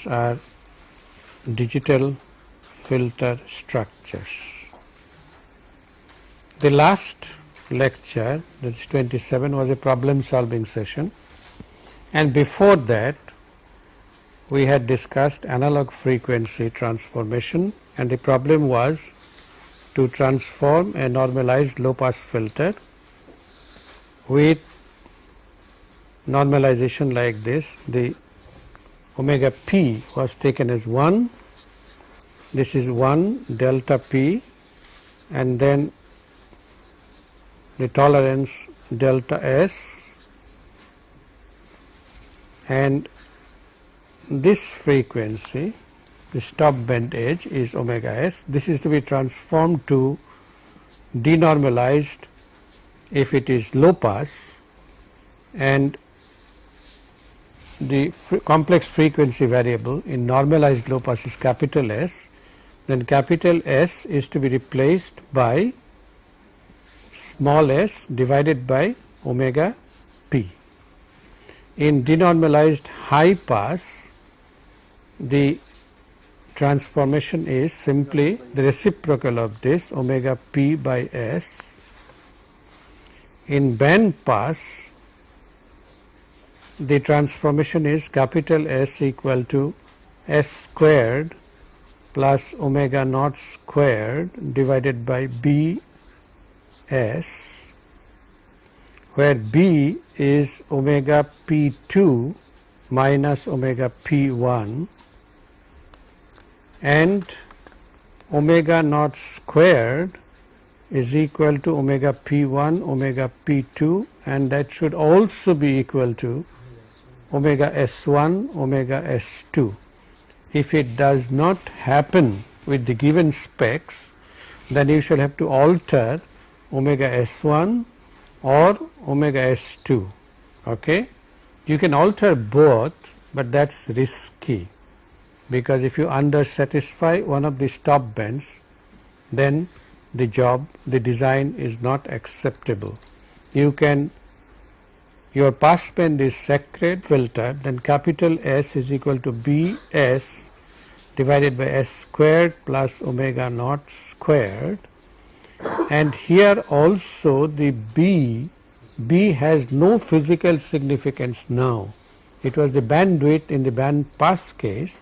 are digital filter structures. The last lecture, that is 27, was a problem solving session, and before that we had discussed analog frequency transformation, and the problem was to transform a normalized low pass filter with normalization like this. The omega p was taken as 1, this is 1 delta p, and then the tolerance delta s, and this frequency, the stop bend edge, is omega s. This is to be transformed to denormalized if it is low pass, and the complex frequency variable in normalized low pass is capital S, then capital S is to be replaced by small s divided by omega p. In denormalized high pass, the transformation is simply the reciprocal of this, omega p by s. In band pass, the transformation is capital S equal to s squared plus omega naught squared divided by b s, where b is omega p2 minus omega p1, and omega naught squared is equal to omega p1 omega p2, and that should also be equal to omega s1 omega s2. If it does not happen with the given specs, then you shall have to alter omega s1 or omega s2. Okay? You can alter both, but that is risky, because if you under satisfy one of the stop bends, then the design is not acceptable. You can, your pass band is sacred filter, then capital S is equal to b s divided by s squared plus omega naught squared, and here also the b has no physical significance now. It was the bandwidth in the band pass case,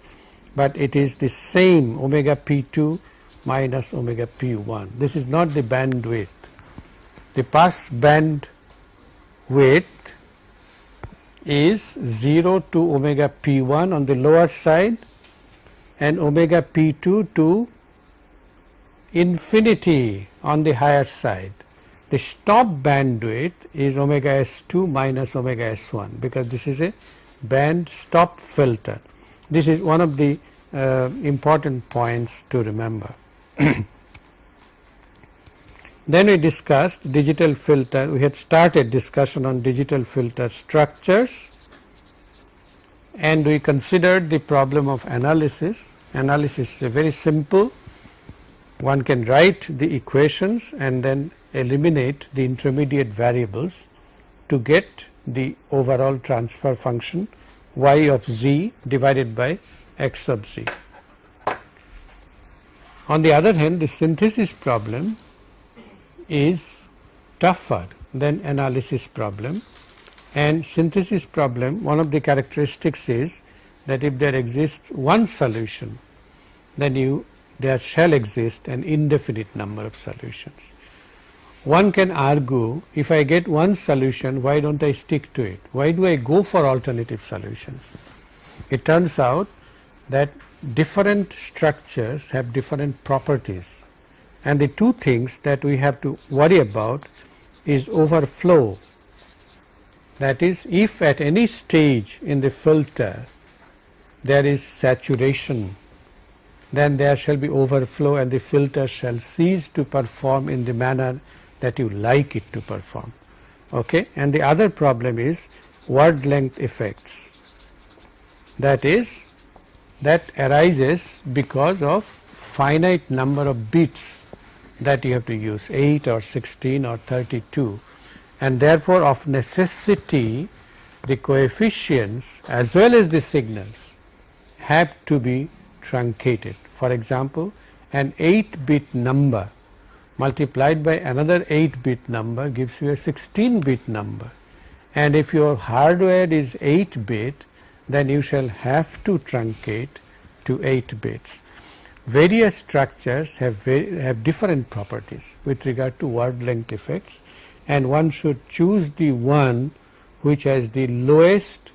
but it is the same omega p2 minus omega p1. This is not the bandwidth. The pass band width is 0 to omega p1 on the lower side and omega p2 to infinity on the higher side. The stop bandwidth is omega s2 minus omega s1, because this is a band stop filter. This is one of the important points to remember. Then we discussed digital filter. We had started discussion on digital filter structures, and we considered the problem of analysis. Analysis is very simple. One can write the equations and then eliminate the intermediate variables to get the overall transfer function y of z divided by x of z. On the other hand, the synthesis problem is tougher than analysis problem, and synthesis problem, one of the characteristics is that if there exists one solution, then there shall exist an indefinite number of solutions. One can argue, if I get one solution, why don't I stick to it? Why do I go for alternative solutions? It turns out that different structures have different properties, and the two things that we have to worry about is overflow. That is, if at any stage in the filter there is saturation, then there shall be overflow and the filter shall cease to perform in the manner that you like it to perform. Okay? And the other problem is word length effects, that arises because of finite number of bits that you have to use, 8 or 16 or 32, and therefore of necessity the coefficients as well as the signals have to be truncated. For example, an 8-bit number multiplied by another 8-bit number gives you a 16-bit number, and if your hardware is 8-bit, then you shall have to truncate to 8 bits. Various structures have different properties with regard to word length effects, and one should choose the one which has the lowest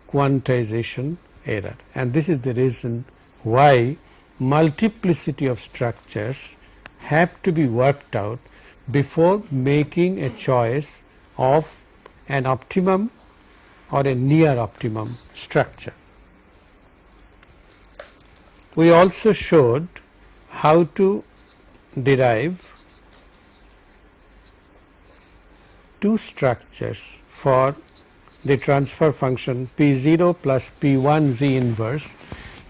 quantization error, and this is the reason why multiplicity of structures have to be worked out before making a choice of an optimum or a near optimum structure. We also showed how to derive two structures for the transfer function P0 plus P1 Z inverse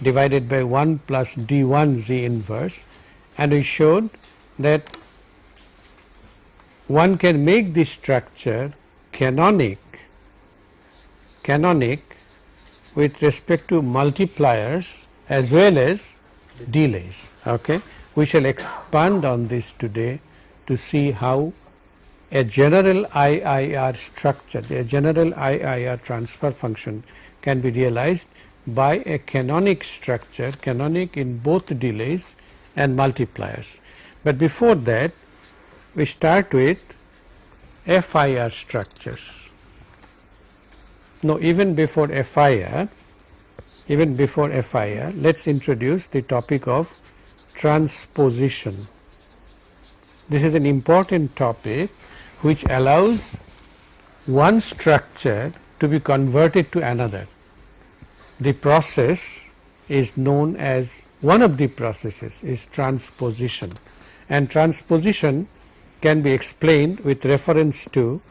divided by 1 plus D1 Z inverse, and we showed that one can make this structure canonic with respect to multipliers as well as delays. Okay? We shall expand on this today to see how a general IIR structure, a general IIR transfer function can be realized by a canonic structure, canonic in both delays and multipliers. But before that, we start with FIR structures. No, even before FIR, let's introduce the topic of transposition. This is an important topic which allows one structure to be converted to another. The process is known as, one of the processes is transposition, and transposition can be explained with reference to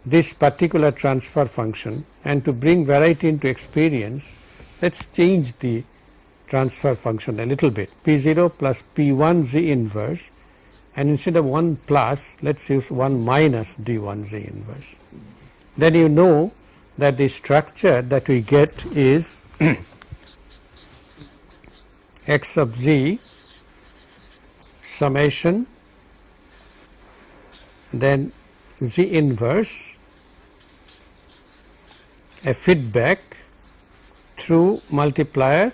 this particular transfer function. And to bring variety into experience, let us change the transfer function a little bit. P0 plus P1 Z inverse, and instead of 1 plus, let us use 1 minus D1 Z inverse. Then you know that the structure that we get is x of z summation, then Z inverse, a feedback through multiplier.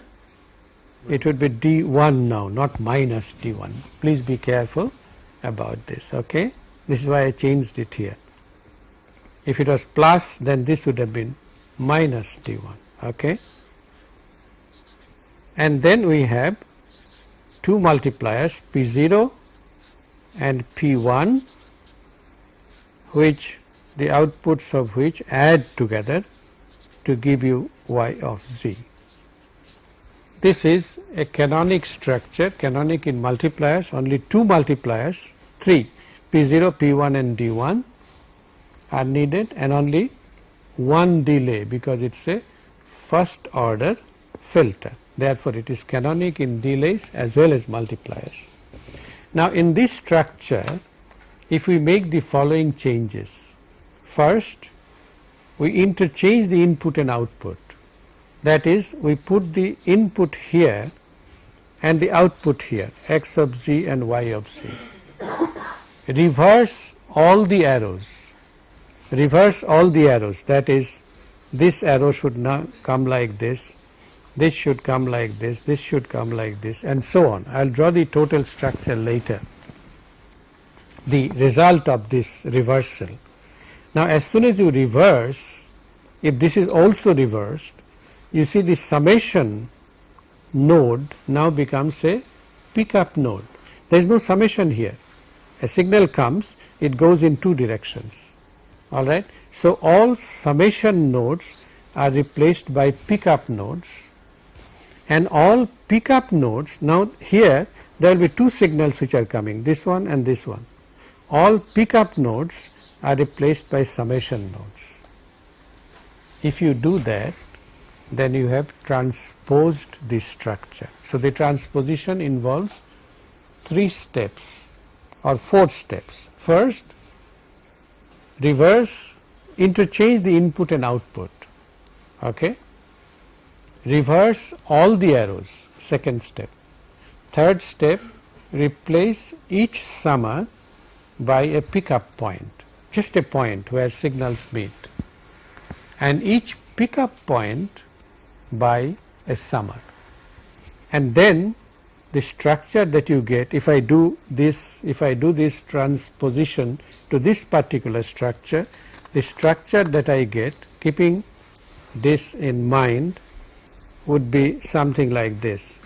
It would be D1 now, not minus D1. Please be careful about this. Okay? This is why I changed it here. If it was plus, then this would have been minus D1. Okay? And then we have two multipliers, P0 and P1, which the outputs of which add together to give you y of z. This is a canonic structure, canonic in multipliers, only two multipliers, three, P0, P1 and D1 are needed, and only one delay because it is a first order filter. Therefore, it is canonic in delays as well as multipliers. Now, in this structure, if we make the following changes, first we interchange the input and output, that is, we put the input here and the output here, x of z and y of z. Reverse all the arrows, that is, this arrow should now come like this should come like this should come like this, and so on. I will draw the total structure later, the result of this reversal. Now, as soon as you reverse, if this is also reversed, you see the summation node now becomes a pickup node. There is no summation here. A signal comes, it goes in two directions. All right. So, all summation nodes are replaced by pickup nodes, and all pickup nodes, now here there will be two signals which are coming, this one and this one. All pickup nodes are replaced by summation nodes. If you do that, then you have transposed the structure. So, the transposition involves 3 steps or 4 steps. First, interchange the input and output. Okay? reverse all the arrows, second step. Third step, replace each summer by a pickup point, just a point where signals meet, and each pickup point by a summer. And then the structure that you get, if I do this transposition to this particular structure, the structure that I get, keeping this in mind, would be something like this.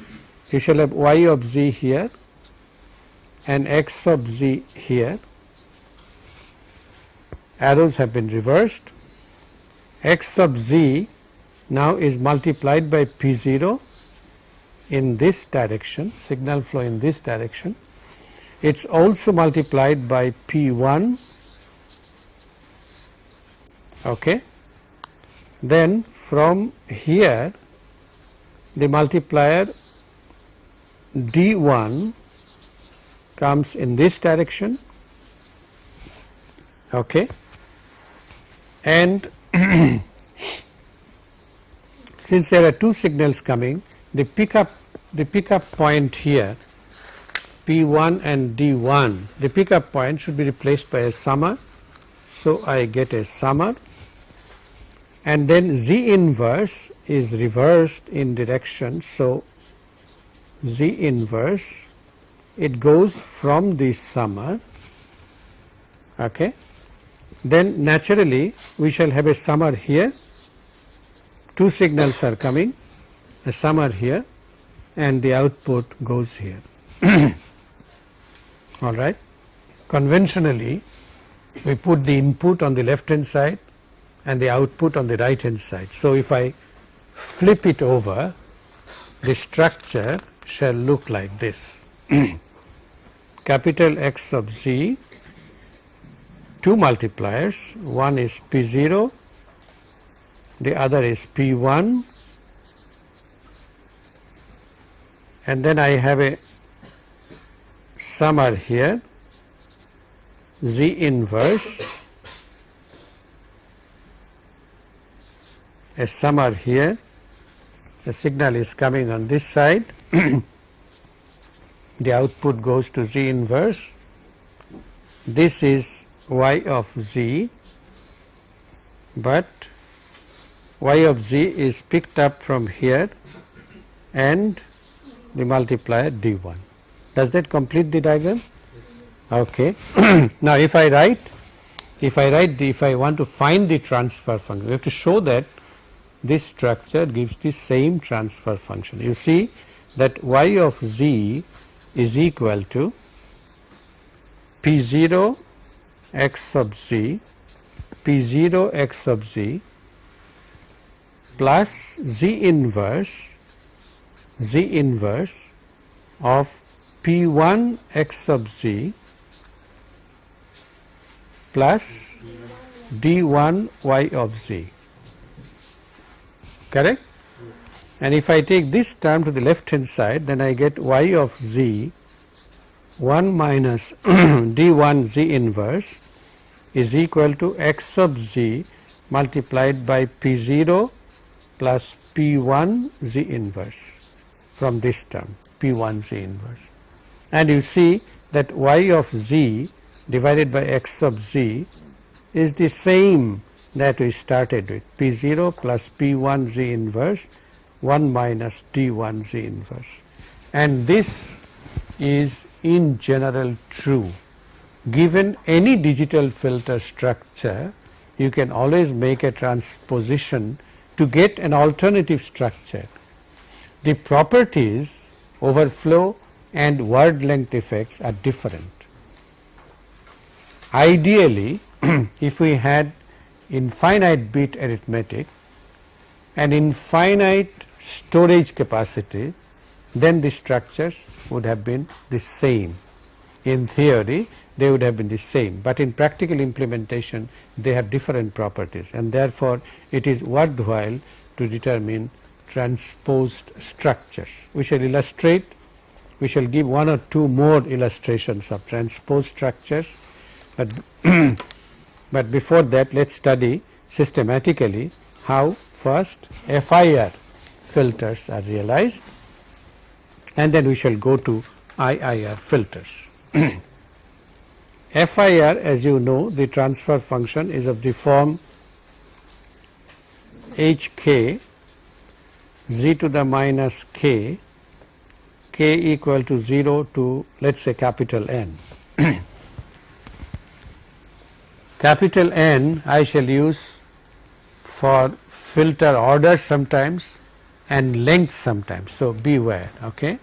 You shall have y of z here and x of z here. Arrows have been reversed. X of z now is multiplied by P0 in this direction, signal flow in this direction. It is also multiplied by P1. Okay. Then from here the multiplier D1 comes in this direction. Okay. And since there are two signals coming, the pickup point here, P1 and D1, the pickup point should be replaced by a summer. So I get a summer, and then Z inverse is reversed in direction. So Z inverse, it goes from the summer. Okay. Then naturally we shall have a summer here, two signals are coming, a summer here, and the output goes here. All right. Conventionally we put the input on the left hand side and the output on the right hand side. So if I flip it over, the structure shall look like this. Capital X of Z, two multipliers, one is P0, the other is P1, and then I have a summer here, Z inverse, a summer here, the signal is coming on this side, the output goes to Z inverse. This is y of z, but y of z is picked up from here and the multiplier d1. Does that complete the diagram? Okay. Now if I want to find the transfer function, we have to show that this structure gives the same transfer function. You see that y of z is equal to P0 x sub z, P0 x sub z plus z inverse of P1 x sub z plus d1 y of z. Correct? And if I take this term to the left hand side, then I get y of z 1 minus d1 z inverse is equal to x sub z multiplied by P0 plus P1 z inverse from this term, P1 z inverse. And you see that y of z divided by x sub z is the same that we started with, P0 plus P1 z inverse 1 minus d1 z inverse. And this is in general true. Given any digital filter structure, you can always make a transposition to get an alternative structure. The properties, overflow and word length effects are different. Ideally, if we had infinite bit arithmetic and infinite storage capacity, then the structures would have been the same. In theory, they would have been the same, but in practical implementation they have different properties, and therefore it is worthwhile to determine transposed structures. We shall illustrate, we shall give one or two more illustrations of transposed structures, but but before that let us study systematically how first FIR, filters are realized, and then we shall go to IIR filters. FIR, as you know, the transfer function is of the form HK z to the minus k, k equal to 0 to, let us say, capital N. Capital N I shall use for filter order sometimes and length sometimes. So, beware, okay.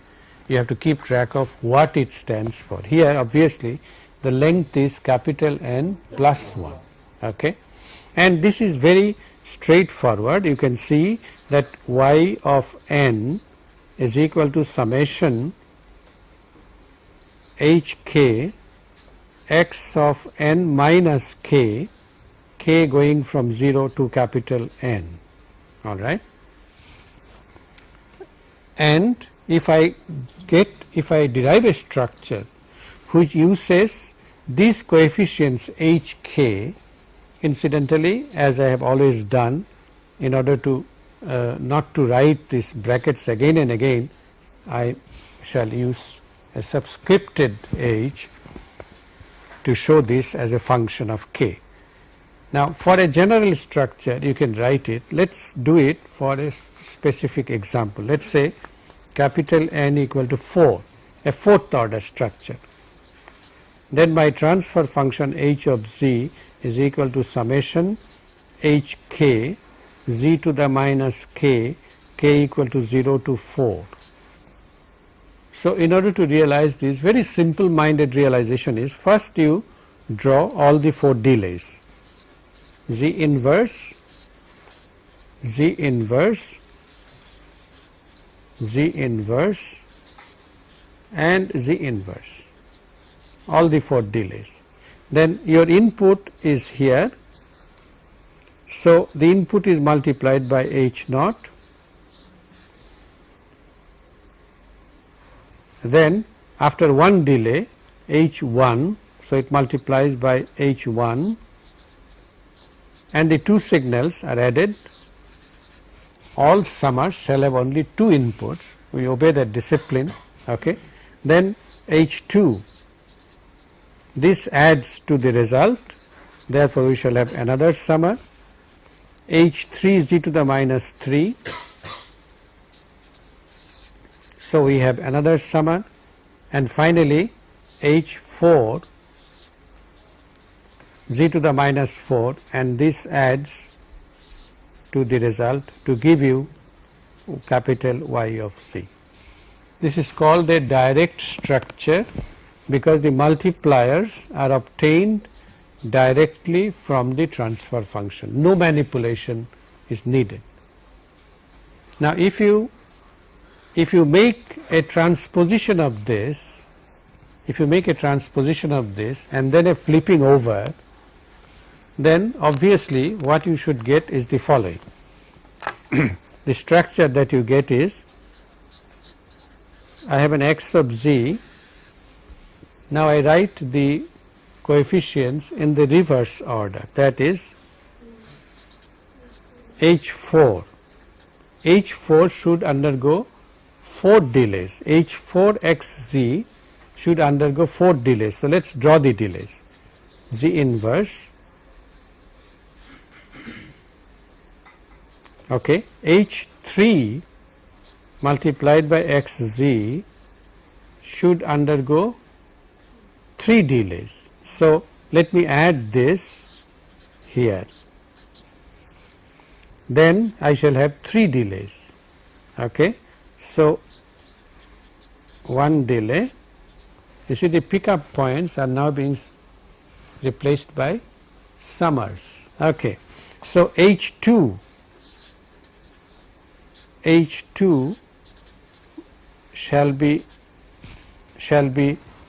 You have to keep track of what it stands for. Here obviously the length is capital N plus 1, okay. And this is very straightforward. You can see that y of n is equal to summation hk x of n minus k, k going from 0 to capital N, all right. And if I derive a structure which uses these coefficients hk, incidentally, as I have always done, in order to not to write these brackets again and again, I shall use a subscripted h to show this as a function of k. Now, for a general structure you can write it. Let us do it for a specific example. Let us say capital N equal to 4, a fourth order structure. Then my transfer function h of z is equal to summation hk z to the minus k, k equal to 0 to 4. So, in order to realize this, very simple minded realization is, first you draw all the 4 delays, z inverse, z inverse, z inverse and z inverse, all the 4 delays. Then your input is here. So, the input is multiplied by h naught, then after one delay h1, so it multiplies by h1 and the 2 signals are added. All summers shall have only 2 inputs, we obey that discipline, okay. Then h2, this adds to the result, therefore we shall have another summer, h3 z to the minus 3. So, we have another summer, and finally h4 z to the minus 4, and this adds to the result to give you capital Y of z. This is called a direct structure because the multipliers are obtained directly from the transfer function. No manipulation is needed. Now, if you make a transposition of this, and then a flipping over, then obviously what you should get is the following. The structure that you get is, I have an x of z. Now, I write the coefficients in the reverse order, that is h4. h4 should undergo 4 delays, h4 xz should undergo 4 delays. So, let us draw the delays. Z inverse, okay, h3 multiplied by xz should undergo 3 delays. So, let me add this here, then I shall have 3 delays, okay. So, 1 delay, you see the pickup points are now being replaced by summers, okay. So, h2 shall be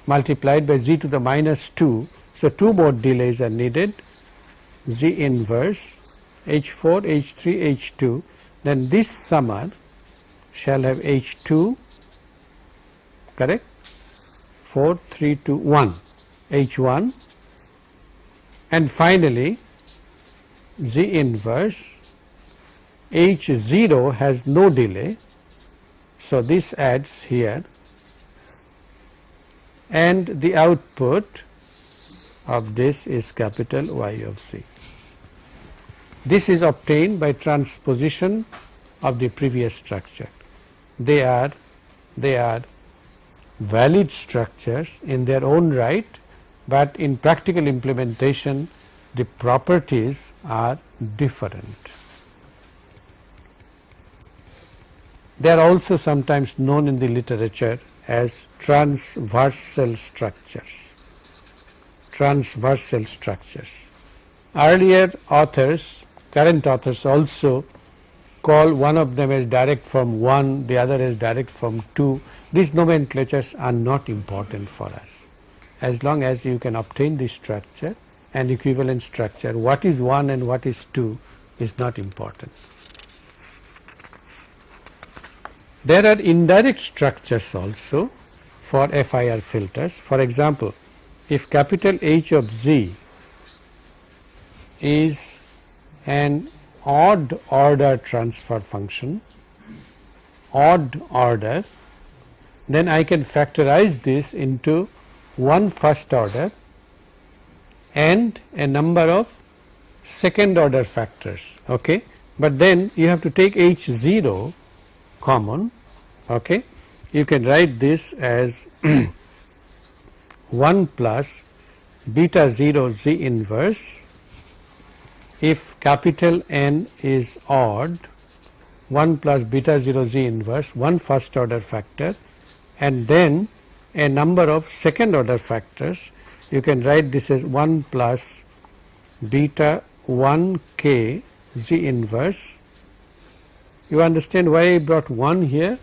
multiplied by z to the minus 2. So, 2 more delays are needed, z inverse h4, h3, h2, then this summer shall have h2, correct, 4, 3, 2, 1, h1, and finally z inverse H0 has no delay. So, this adds here, and the output of this is capital Y of Z. This is obtained by transposition of the previous structure. They are valid structures in their own right, but in practical implementation the properties are different. They are also sometimes known in the literature as transversal structures. Transversal structures. Earlier authors, current authors also call one of them as direct from 1, the other as direct from 2. These nomenclatures are not important for us. As long as you can obtain the structure and equivalent structure, what is 1 and what is 2 is not important. There are indirect structures also for FIR filters. For example, if capital H of Z is an odd order transfer function, odd order, then I can factorize this into one first order and a number of second order factors. Okay? But then you have to take H0 common. Okay? You can write this as 1 plus beta 0 Z inverse if capital N is odd, 1 plus beta 0 Z inverse, one first order factor, and then a number of second order factors. You can write this as 1 plus beta 1 k Z inverse. You understand why I brought 1 here?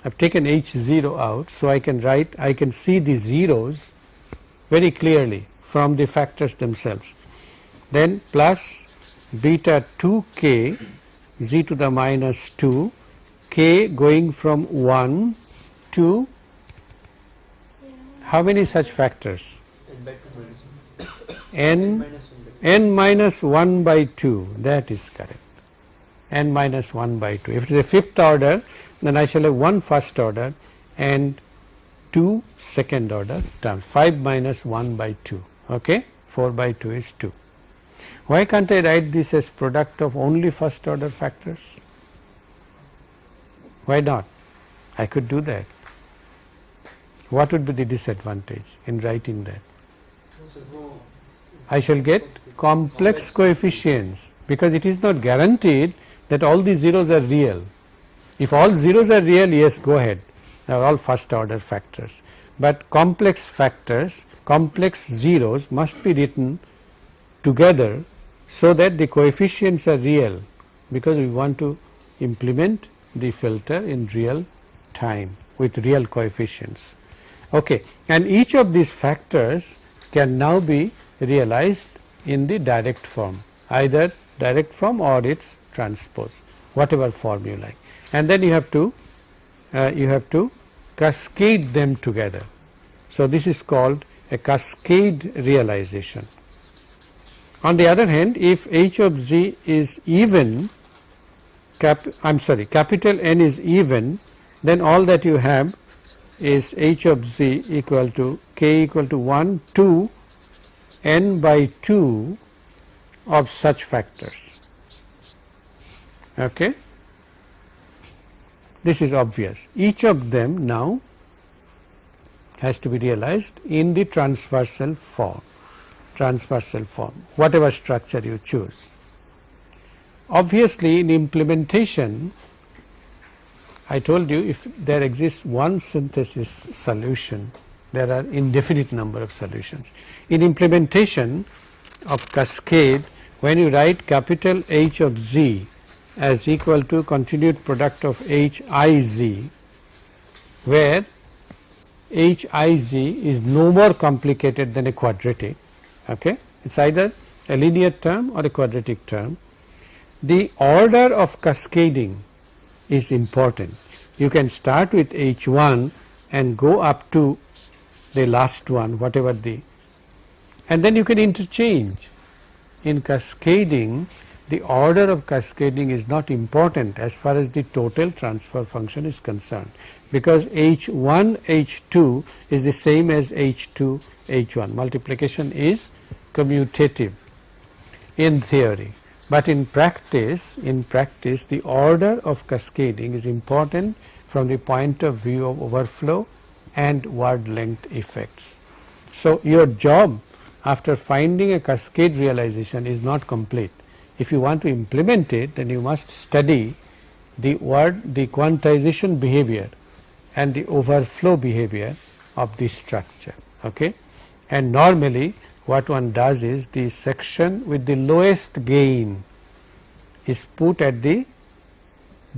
I have taken H0 out, so I can write, I can see the zeros very clearly from the factors themselves. Then plus beta 2k Z to the minus 2, k going from 1 to how many such factors? N minus 1 by 2, that is correct. N minus 1 by 2. If it is a fifth order, then I shall have one first order and 2 second order terms. 5 minus 1 by 2. Okay? 4 by 2 is 2. Why can't I write this as product of only first order factors? Why not? I could do that. What would be the disadvantage in writing that? I shall get complex coefficients, because it is not guaranteed that all the zeros are real. If all zeros are real, yes, go ahead, they are all first order factors, but complex factors, complex zeros must be written together so that the coefficients are real, because we want to implement the filter in real time with real coefficients. Okay. And each of these factors can now be realized in the direct form, either direct form or its transpose, whatever form you like, and then you have to cascade them together. So, this is called a cascade realization. On the other hand, if H of Z is even, capital N is even, then all that you have is H of Z equal to k equal to 1 to n by 2 of such factors. Okay? This is obvious. Each of them now has to be realized in the transversal form, whatever structure you choose. Obviously, in implementation, I told you if there exists one synthesis solution, there are indefinite number of solutions. In implementation of cascade, when you write capital H of Z as equal to continued product of H I Z, where H I Z is no more complicated than a quadratic, okay? It is either a linear term or a quadratic term. The order of cascading is important. You can start with H1 and go up to the last one, whatever the, and then you can interchange. In cascading, the order of cascading is not important as far as the total transfer function is concerned, because H1 H2 is the same as H2 H1. Multiplication is commutative in theory, but in practice the order of cascading is important from the point of view of overflow and word length effects. So your job after finding a cascade realization is not complete. If you want to implement it, then you must study the quantization behavior and the overflow behavior of the structure. Okay? And normally what one does is the section with the lowest gain is put at the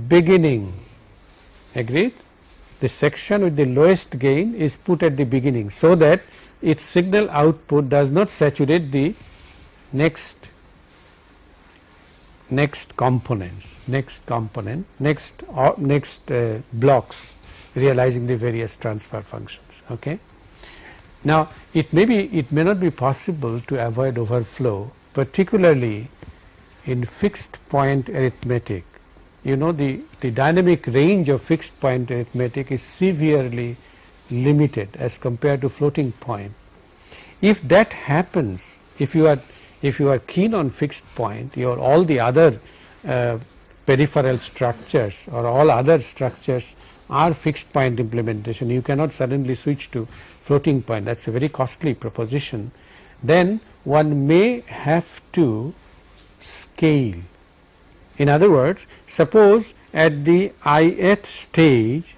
beginning. Agreed? The section with the lowest gain is put at the beginning, so that its signal output does not saturate the next components, next blocks realizing the various transfer functions. Okay? Now it may not be possible to avoid overflow, particularly in fixed point arithmetic. You know, the dynamic range of fixed point arithmetic is severely limited as compared to floating point. If that happens, if you are keen on fixed point, all the other peripheral structures or all other structures are fixed point implementation, you cannot suddenly switch to floating point. That is a very costly proposition. Then one may have to scale. In other words, suppose at the ith stage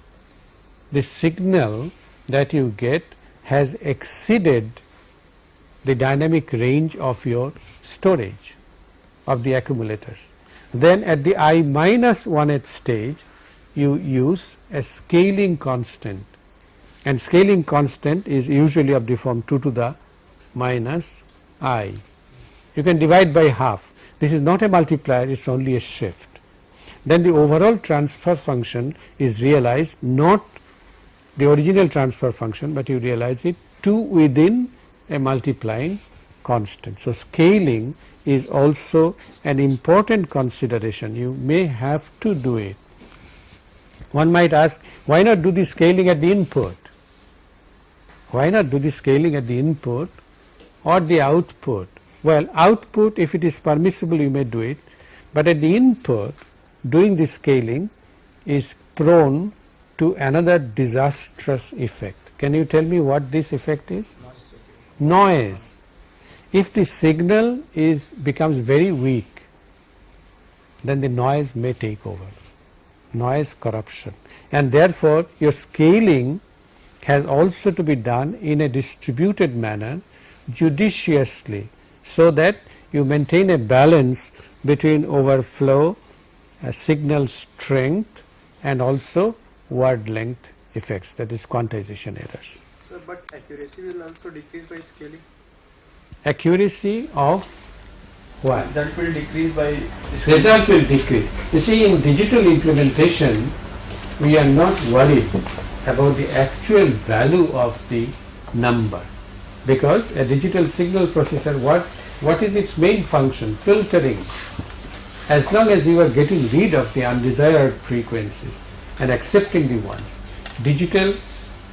the signal that you get has exceeded the dynamic range of your storage of the accumulators. Then at the I minus 1th stage you use a scaling constant, and scaling constant is usually of the form 2 to the minus I. You can divide by half. This is not a multiplier, it is only a shift. Then the overall transfer function is realized, not the original transfer function, but you realize it to within a multiplying constant. So scaling is also an important consideration. You may have to do it. One might ask, why not do the scaling at the input? Why not do the scaling at the input or the output? Well, output, if it is permissible, you may do it, but at the input doing the scaling is prone to another disastrous effect. Can you tell me what this effect is? Noise. If the signal becomes very weak, then the noise may take over, noise corruption, and therefore your scaling has also to be done in a distributed manner, judiciously, so that you maintain a balance between overflow, signal strength, and also word length effects, that is quantization errors. So, but accuracy will also decrease by scaling? Accuracy of what? Result will decrease by scaling. Result will decrease. You see, in digital implementation we are not worried about the actual value of the number, because a digital signal processor, what is its main function? Filtering. As long as you are getting rid of the undesired frequencies and accepting the ones, digital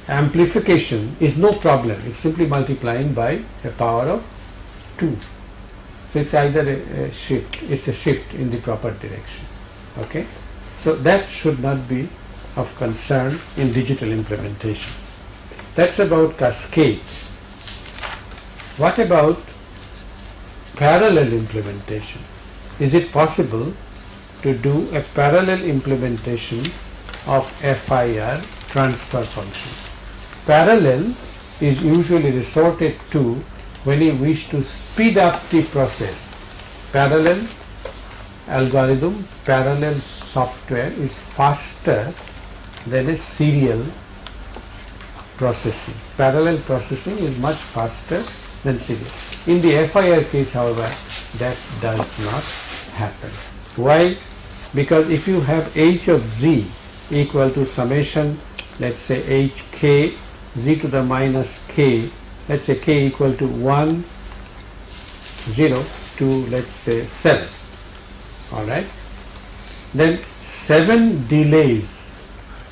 amplification is no problem. It is simply multiplying by a power of 2. So it is either a shift, it is a shift in the proper direction. Okay? So that should not be of concern in digital implementation. That is about cascades. What about parallel implementation? Is it possible to do a parallel implementation of FIR transfer function? Parallel is usually resorted to when you wish to speed up the process. Parallel algorithm, parallel software is faster than a serial processing. Parallel processing is much faster than serial. In the FIR case, however, that does not happen. Why? Because if you have h of z equal to summation, let us say h k z to the minus k, let us say k equal to 1, 0 to let us say 7. all right. Then 7 delays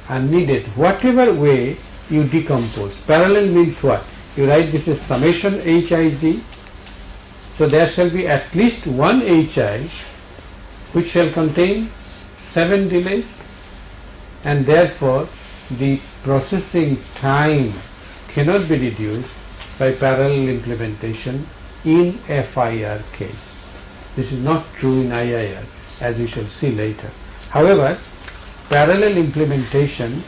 are needed, whatever way you decompose. Parallel means what? You write this is summation Hiz, so there shall be at least one Hi which shall contain 7 delays, and therefore the processing time cannot be reduced by parallel implementation in FIR case. This is not true in IIR, as we shall see later. However, parallel implementation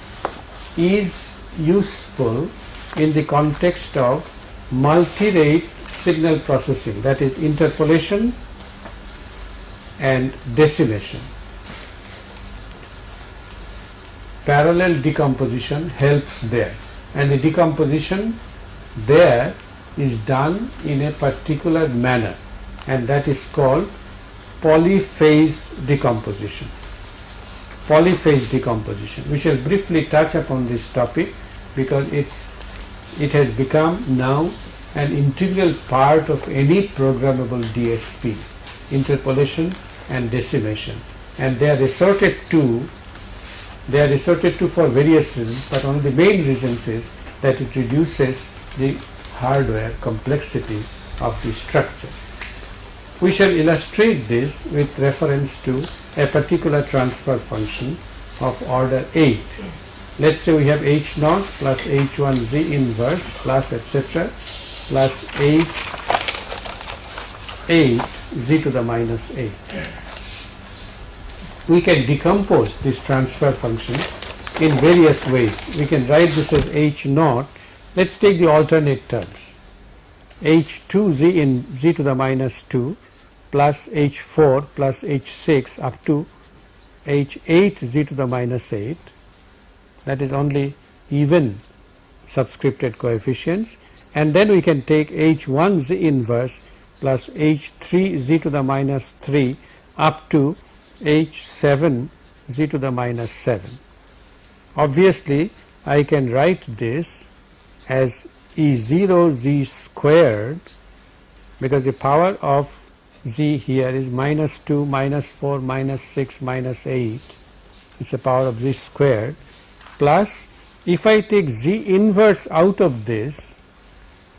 is useful in the context of multi-rate signal processing, that is interpolation and decimation. Parallel decomposition helps there, and the decomposition there is done in a particular manner, and that is called polyphase decomposition. Polyphase decomposition. We shall briefly touch upon this topic because it has become now an integral part of any programmable DSP, interpolation and decimation, and they are resorted to for various reasons, but one of the main reasons is that it reduces the hardware complexity of the structure. We shall illustrate this with reference to a particular transfer function of order 8. Let's say we have H0 plus H1Z inverse plus etc. plus H8 Z to the minus 8. We can decompose this transfer function in various ways. We can write this as H0. Let's take the alternate terms. H2Z in Z to the minus 2 plus H4 plus H6 up to H8 Z to the minus 8. That is only even subscripted coefficients, and then we can take H1 Z inverse plus H3 Z to the minus 3 up to H7 Z to the minus 7. Obviously, I can write this as E0 Z squared because the power of Z here is minus 2, minus 4, minus 6, minus 8. It's the power of Z squared, plus if I take Z inverse out of this,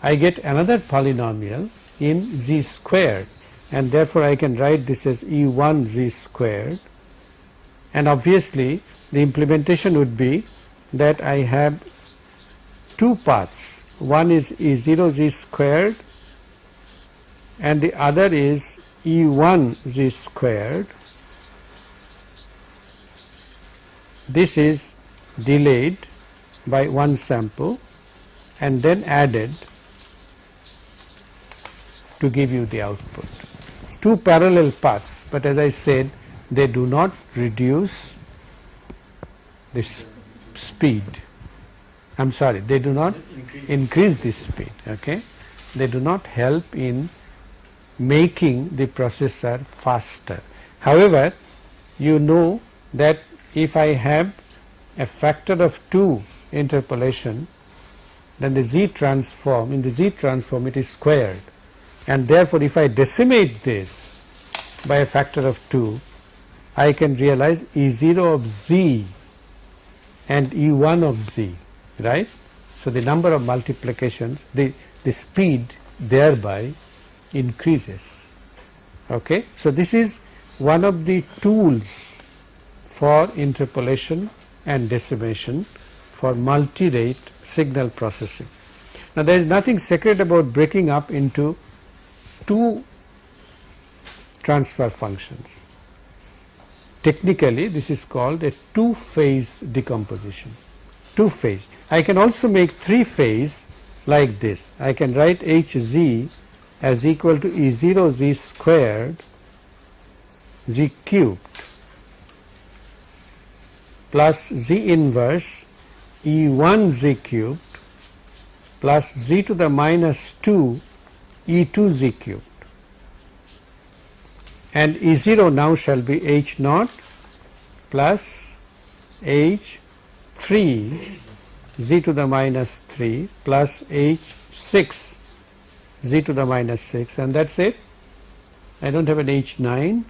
I get another polynomial in Z squared, and therefore I can write this as E1 Z squared, and obviously the implementation would be that I have two paths. One is E0 Z squared and the other is E1 Z squared. This is delayed by one sample and then added to give you the output. Two parallel paths, but as I said, they do not reduce this speed. I'm sorry, they do not increase the speed. Okay, they do not help in making the processor faster. However, you know that if I have a factor of 2 interpolation, then the Z transform, in the Z transform it is squared, and therefore if I decimate this by a factor of 2, I can realize E0 of Z and E1 of Z, right? So the number of multiplications, the speed thereby increases. Okay, so this is one of the tools for interpolation and decimation for multi-rate signal processing. Now there is nothing secret about breaking up into two transfer functions. Technically this is called a two-phase decomposition. Two-phase. I can also make three-phase like this. I can write Hz as equal to E0 Z squared Z cubed plus Z inverse E1 Z cubed plus Z to the minus 2 E2 Z cubed, and E0 now shall be H0 plus H3 Z to the minus 3 plus H6 Z to the minus 6, and that is it. I do not have an H9,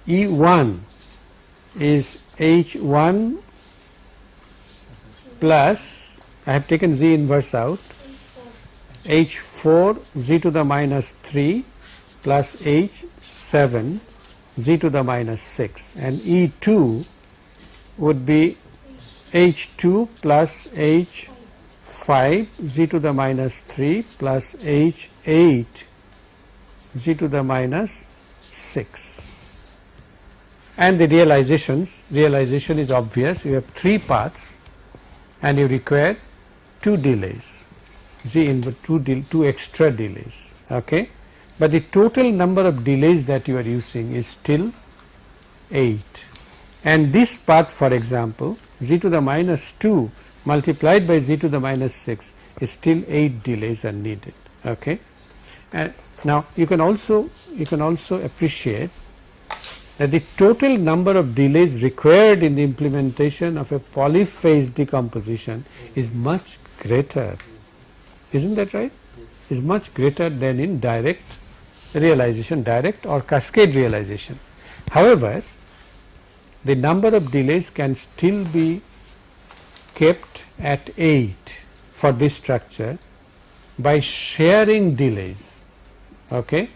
E1 is H1 plus, I have taken Z inverse out, H4 Z to the minus 3 plus H7 Z to the minus 6, and E2 would be H2 plus H5 Z to the minus 3 plus H8 Z to the minus 6. And the realization is obvious. You have 3 paths and you require 2 delays, two extra delays. Okay? But the total number of delays that you are using is still 8. And this path, for example, Z to the minus 2 multiplied by Z to the minus 6 is still 8 delays are needed. Okay? And now you can also appreciate that the total number of delays required in the implementation of a polyphase decomposition is much greater. Isn't that right? Is much greater than in direct realization, direct or cascade realization. However, the number of delays can still be kept at 8 for this structure by sharing delays. Okay?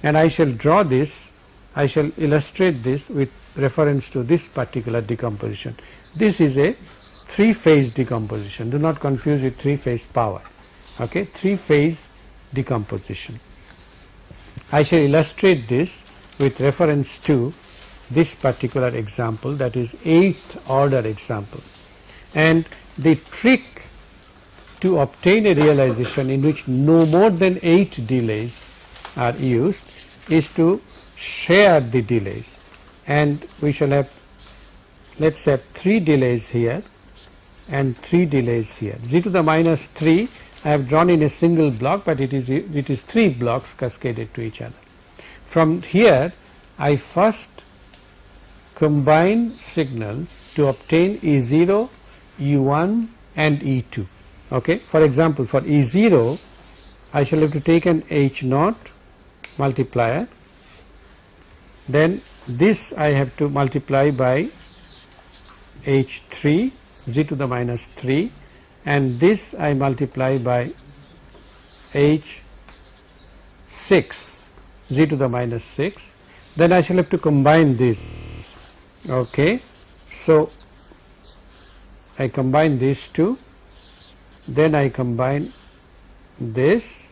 And I shall draw this, I shall illustrate this with reference to this particular decomposition. This is a 3-phase decomposition. Do not confuse with 3-phase power. Okay? 3-phase decomposition. I shall illustrate this with reference to this particular example, that is 8th order example. And the trick to obtain a realization in which no more than 8 delays are used is to share the delays, and we shall have, let us have 3 delays here and 3 delays here. Z to the minus 3 I have drawn in a single block, but it is 3 blocks cascaded to each other. From here I first combine signals to obtain E0, E1 and E2. Okay? For example, for E0 I shall have to take an H0 multiplier, then this I have to multiply by H3 Z to the minus 3, and this I multiply by H6 Z to the minus 6, then I shall have to combine this. Okay. So I combine these two, then I combine this,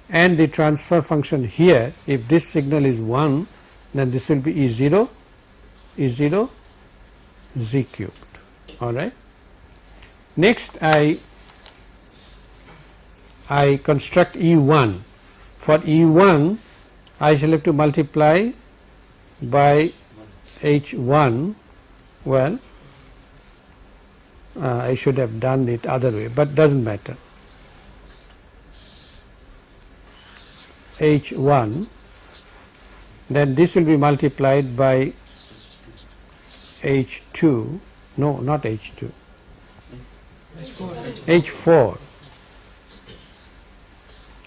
and the transfer function here, if this signal is 1, then this will be E0 Z cubed. All right. Next I construct E1. For E1 I shall have to multiply by H1. Well, I should have done it other way, but doesn't matter. H1, then this will be multiplied by H2, no, not H2,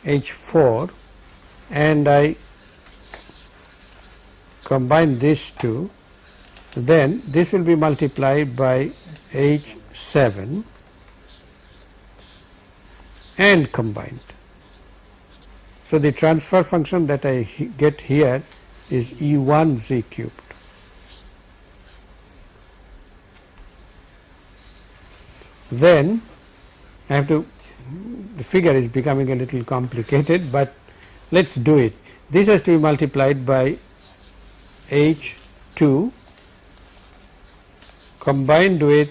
H4, and I combine these two, then this will be multiplied by H7 and combined. So the transfer function that I get here is E1 Z cubed. Then I have to, the figure is becoming a little complicated, but let us do it. This has to be multiplied by H2 combined with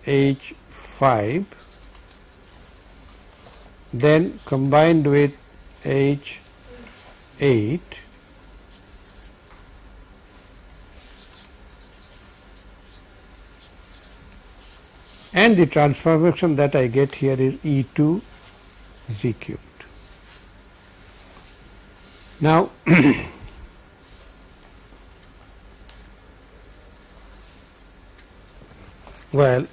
H5, then combined with H8, and the transfer function that I get here is E2 Z cubed. Now well,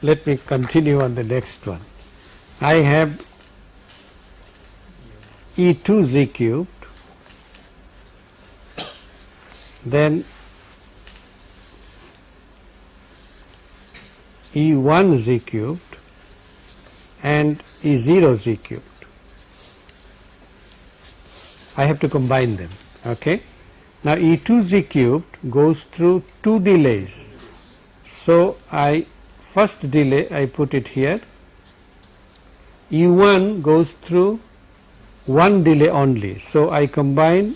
let me continue on the next one. I have E2 z cubed, then E1 z cubed and E0 z cubed. I have to combine them. Okay. Now E2 z cubed goes through two delays. So first delay I put it here. E1 goes through one delay only. So I combine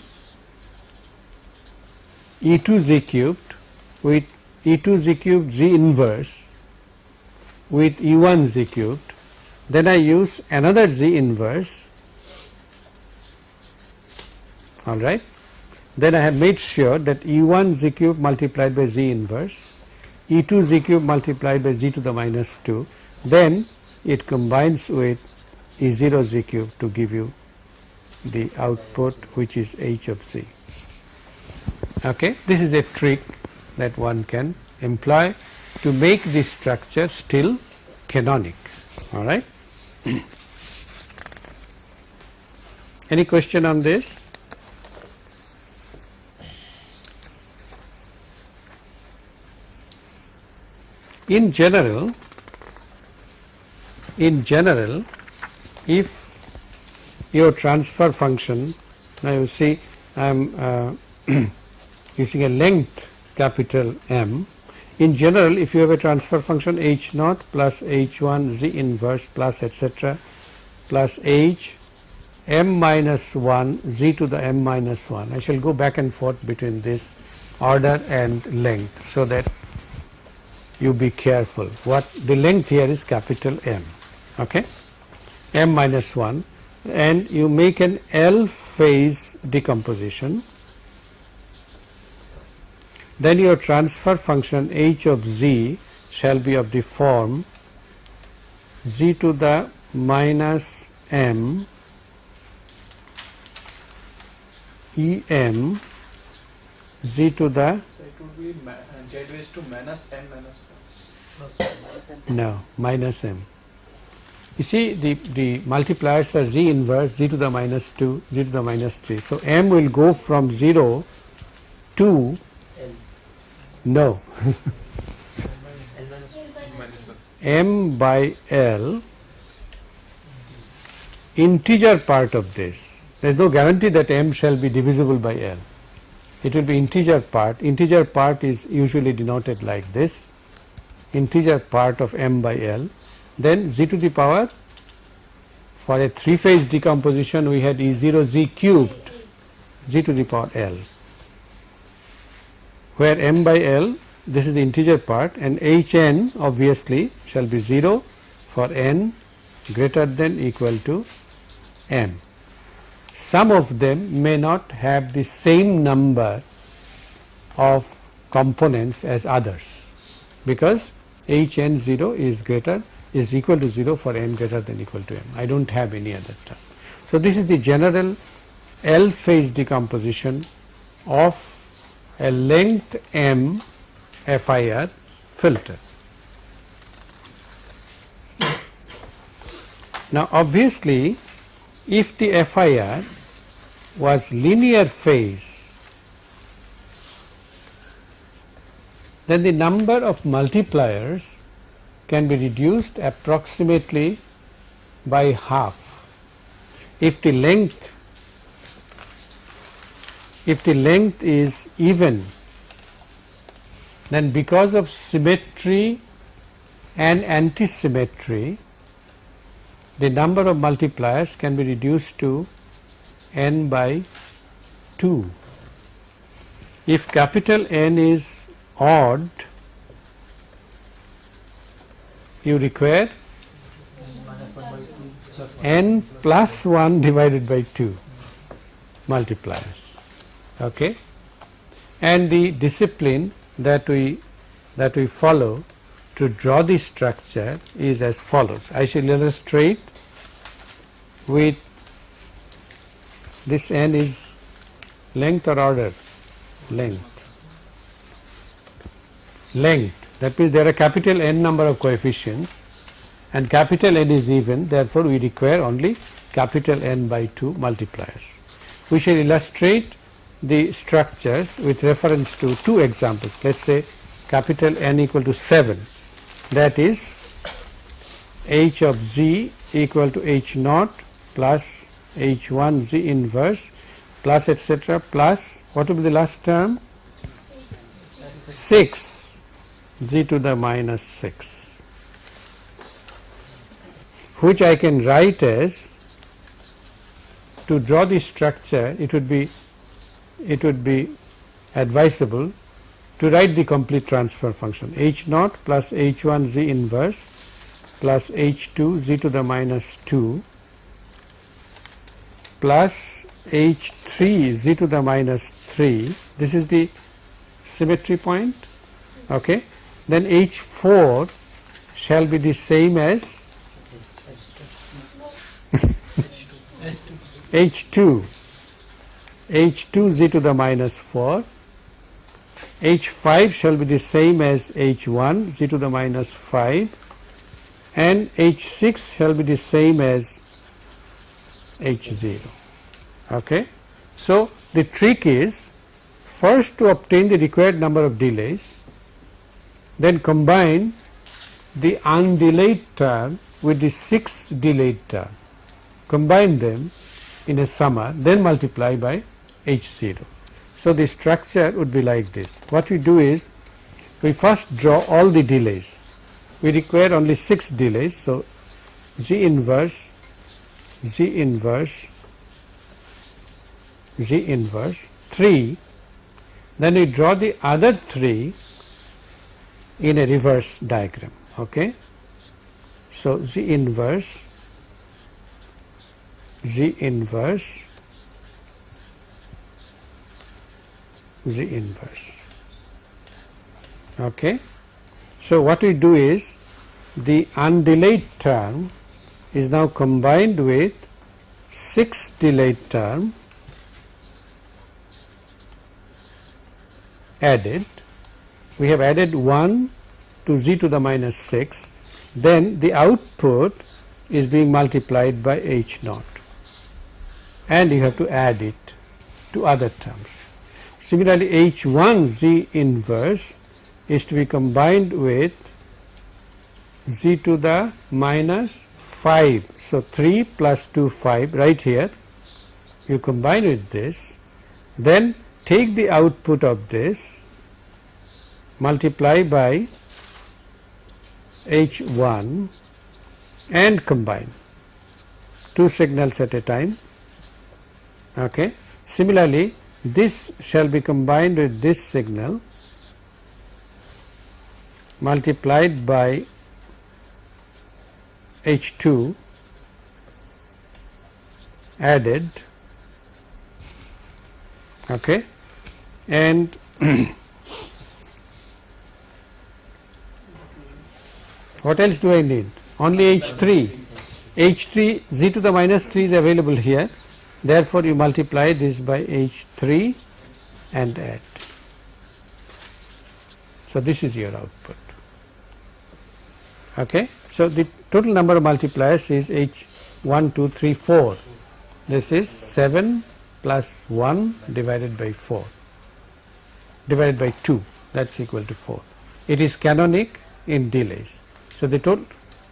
E2 z cubed with E2 z cubed z inverse with E1 z cubed. Then I use another z inverse. All right. Then I have made sure that E1 z cube multiplied by z inverse, E2 z cube multiplied by z to the minus 2, then it combines with E0 z cube to give you the output, which is h of z. Okay. This is a trick that one can employ to make this structure still canonic. All right. Any question on this? In general, if your transfer function, now you see I am using a length capital M. In general, if you have a transfer function h naught plus h1 z inverse plus etc. plus h m minus 1 z to the m minus 1, I shall go back and forth between this order and length, so that you be careful. What the length here is capital M, okay, m minus 1, and you make an L phase decomposition. Then your transfer function h of z shall be of the form z to the minus m e m z to the, So it would be z raised to minus m minus 1. no, minus m. You see the multipliers are z inverse, z to the minus 2, z to the minus 3. So m will go from 0 to no m by L, integer part of this. There is no guarantee that m shall be divisible by L. It will be integer part. Integer part is usually denoted like this, integer part of m by L. Then z to the power, for a three phase decomposition we had E0 z cubed, z to the power L, where m by L, this is the integer part, and hn obviously shall be 0 for n greater than equal to m. Some of them may not have the same number of components as others, because hn 0 is equal to 0 for n greater than equal to m. I do not have any other term. So this is the general L phase decomposition of a length m FIR filter. Now obviously, if the FIR was linear phase, then the number of multipliers can be reduced approximately by half. If the length is even, then because of symmetry and anti-symmetry, the number of multipliers can be reduced to n by 2. If capital N is odd, you require n plus 1 divided by 2 multipliers. Okay? And the discipline that we follow to draw the structure is as follows. I shall illustrate with this n is length or order? Length. Length. That means there are capital N number of coefficients and capital N is even, therefore we require only capital N by 2 multipliers. We shall illustrate the structures with reference to two examples. Let us say capital N equal to 7, that is H of Z equal to H naught plus H1 Z inverse plus etc. plus what will be the last term? 6 Z to the minus 6, which I can write as, to draw the structure it would be advisable to write the complete transfer function H naught plus H1 Z inverse plus H2 Z to the minus 2 plus H3 Z to the minus 3. This is the symmetry point. Okay. Then H4 shall be the same as H2 Z to the minus 4. H5 shall be the same as H1 Z to the minus 5, and H6 shall be the same as H0. Okay. So, the trick is first to obtain the required number of delays, then combine the undelayed term with the 6th delayed term, combine them in a summa, then multiply by H0. So, the structure would be like this. What we do is we first draw all the delays. We require only 6 delays. So, Z inverse, Z inverse, Z inverse 3, then we draw the other 3 in a reverse diagram. Okay. So, Z inverse, Z inverse, Z inverse. Okay. So, what we do is the undelayed term is now combined with 6th delayed term added. We have added 1 to Z to the minus 6, then the output is being multiplied by H naught, and you have to add it to other terms. Similarly, H1 Z inverse is to be combined with Z to the minus 5. So, 3 plus 2 5 right here, you combine with this, then take the output of this, multiply by H1 and combine 2 signals at a time. Okay. Similarly, this shall be combined with this signal, multiplied by H2 added. Okay. And what else do I need? Only H3. H3 Z to the minus 3 is available here. Therefore, you multiply this by H3 and add. So, this is your output. Okay. So, the total number of multipliers is H1, 2, 3, 4. This is 7 plus 1 divided by 4 divided by 2, that is equal to 4. It is canonic in delays. So, the total,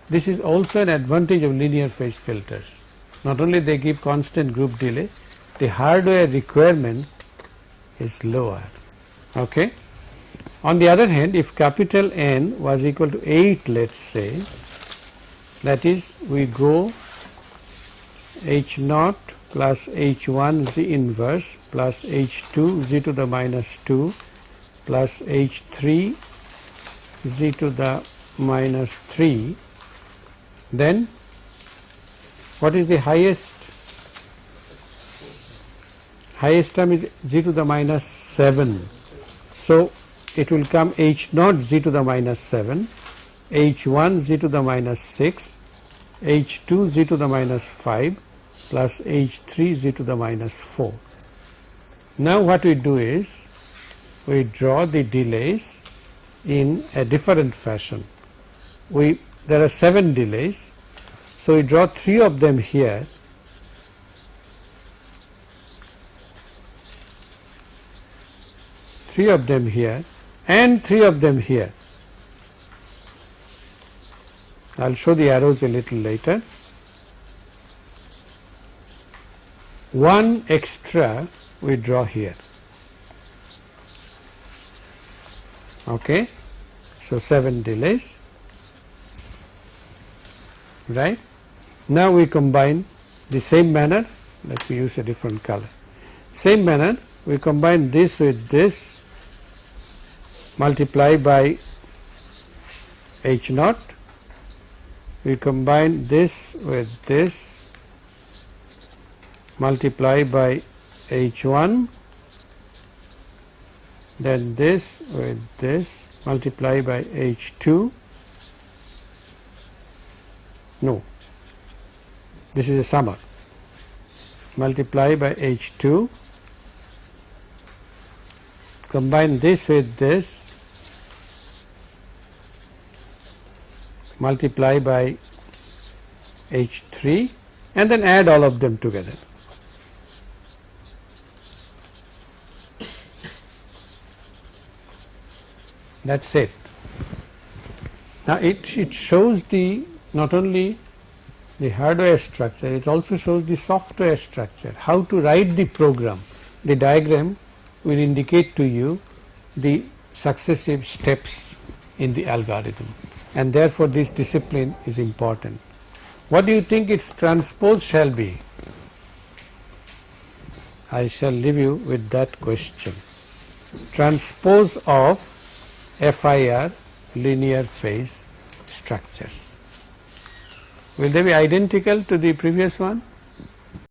this is also an advantage of linear phase filters. Not only they give constant group delay, the hardware requirement is lower. Okay. On the other hand, if capital N was equal to 8, let us say, that is we go H naught plus H1 Z inverse plus H2 Z to the minus 2 plus H3 Z to the minus 3, then what is the highest? Highest term is Z to the minus 7. So, it will come H naught Z to the minus 7, H1 Z to the minus 6, H2 Z to the minus 5 plus H3 Z to the minus 4. Now, what we do is we draw the delays in a different fashion. There are 7 delays. So, we draw 3 of them here 3 of them here and 3 of them here. I will show the arrows a little later. One extra we draw here. Okay, so 7 delays, right? Now we combine the same manner. Let me use a different color. Same manner, we combine this with this, multiply by H naught. We combine this with this, multiply by H1, then this with this, multiply by H2. No, this is a summer. Multiply by H2, combine this with this, multiply by H3, and then add all of them together. That's it. Now it shows the not only the hardware structure, it also shows the software structure, how to write the program. The diagram will indicate to you the successive steps in the algorithm, and therefore this discipline is important. What do you think its transpose shall be? I shall leave you with that question. Transpose of FIR linear phase structures. Will they be identical to the previous one?